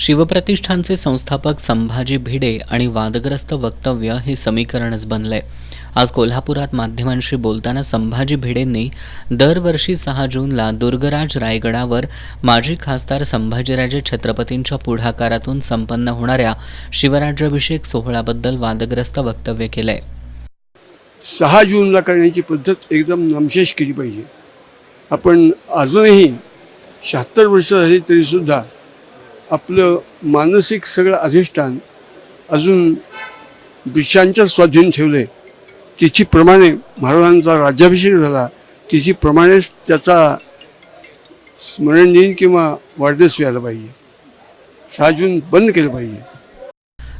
शिवप्रतिष्ठानचे संस्थापक संभाजी भिडे आणि वादग्रस्त वक्तव्य हे समीकरणच बनलंय। आज कोल्हापुरात माध्यमांशी बोलताना संभाजी भिडेंनी दरवर्षी 6 जूनला दुर्गराज रायगडावर माजी खासदार संभाजीराजे छत्रपतींच्या पुढाकारातून संपन्न होणाऱ्या शिवराज्याभिषेक सोहळ्याबद्दल वादग्रस्त वक्तव्य केलंय। 6 जूनला करण्याची पद्धत एकदम नामशेष केली पाहिजे। आपण अजूनही 76 वर्ष झाली तरीसुद्धा आपलं मानसिक सगळं अधिष्ठान अजून ब्रिटिशांच्या स्वाधीन ठेवले। तिथीप्रमाणे महाराजांचा राज्याभिषेक झाला, तिथीप्रमाणेच त्याचा स्मरण दिन किंवा वाढदिवस व्हायला पाहिजे। 6 जून बंद केलं पाहिजे।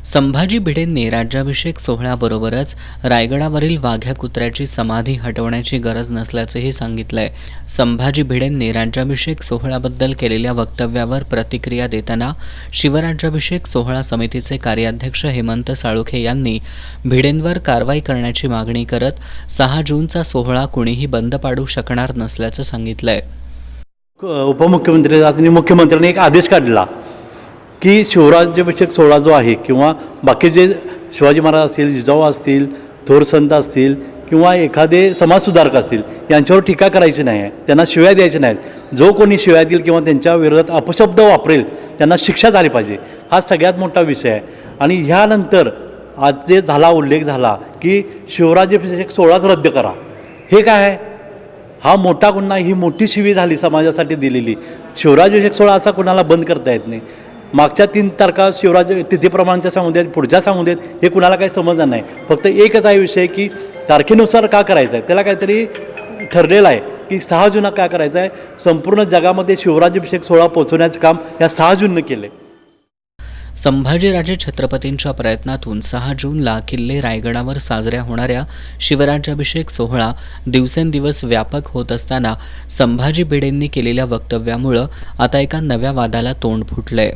संभाजी भिडेंनी राज्याभिषेक सोहळ्याबरोबरच रायगडावरील वाघ्या कुत्र्याची समाधी हटवण्याची गरज नसल्याचंही सांगितलंय। संभाजी भिडेंनी राज्याभिषेक सोहळ्याबद्दल केलेल्या वक्तव्यावर प्रतिक्रिया देताना शिवराज्याभिषेक सोहळा समितीचे कार्याध्यक्ष हेमंत साळुखे यांनी भिडेंवर कारवाई करण्याची मागणी करत 6 जूनचा सोहळा कुणीही बंद पाडू शकणार नसल्याचं सांगितलंय। उपमुख्यमंत्री आणि मुख्यमंत्र्यांनी एक आदेश काढला की शिवराज्याभिषेक सोहळा जो आहे किंवा बाकी जे शिवाजी महाराज असतील, जिजाऊ असतील, थोर संत असतील किंवा एखादे समाजसुधारक असतील यांच्यावर टीका करायची नाही आहे, त्यांना शिव्या द्यायच्या नाहीत। जो कोणी शिव्या देईल किंवा त्यांच्या विरोधात अपशब्द वापरेल त्यांना शिक्षा झाली पाहिजे, हा सगळ्यात मोठा विषय आहे। आणि ह्यानंतर आज जे उल्लेख झाला की शिवराज्याभिषेक सोहळाच रद्द करा, हे काय आहे? हा मोठा गुन्हा, ही मोठी शिवी झाली समाजासाठी दिलेली। शिवराज्याभिषेक सोहळा असा कुणाला बंद करता येत नाही। मागच्या 3 तारखा शिवराज्य तिथीप्रमाणच्या सांगू देत, पुढच्या सांगू देत, हे कुणाला काही समजणार नाही। फक्त एकच आहे विषय की तारखेनुसार का करायचं आहे, त्याला काहीतरी ठरलेलं आहे की 6 जूनला काय करायचं आहे। संपूर्ण जगामध्ये शिवराज्याभिषेक सोहळा पोहोचवण्याचं काम या 6 जूननं केलं आहे। संभाजीराजे छत्रपतींच्या प्रयत्नातून 6 जूनला किल्ले रायगडावर साजऱ्या होणाऱ्या शिवराज्याभिषेक सोहळा दिवसेंदिवस व्यापक होत असताना संभाजी भिडेंनी केलेल्या वक्तव्यामुळं आता एका नव्या वादाला तोंड फुटलंय।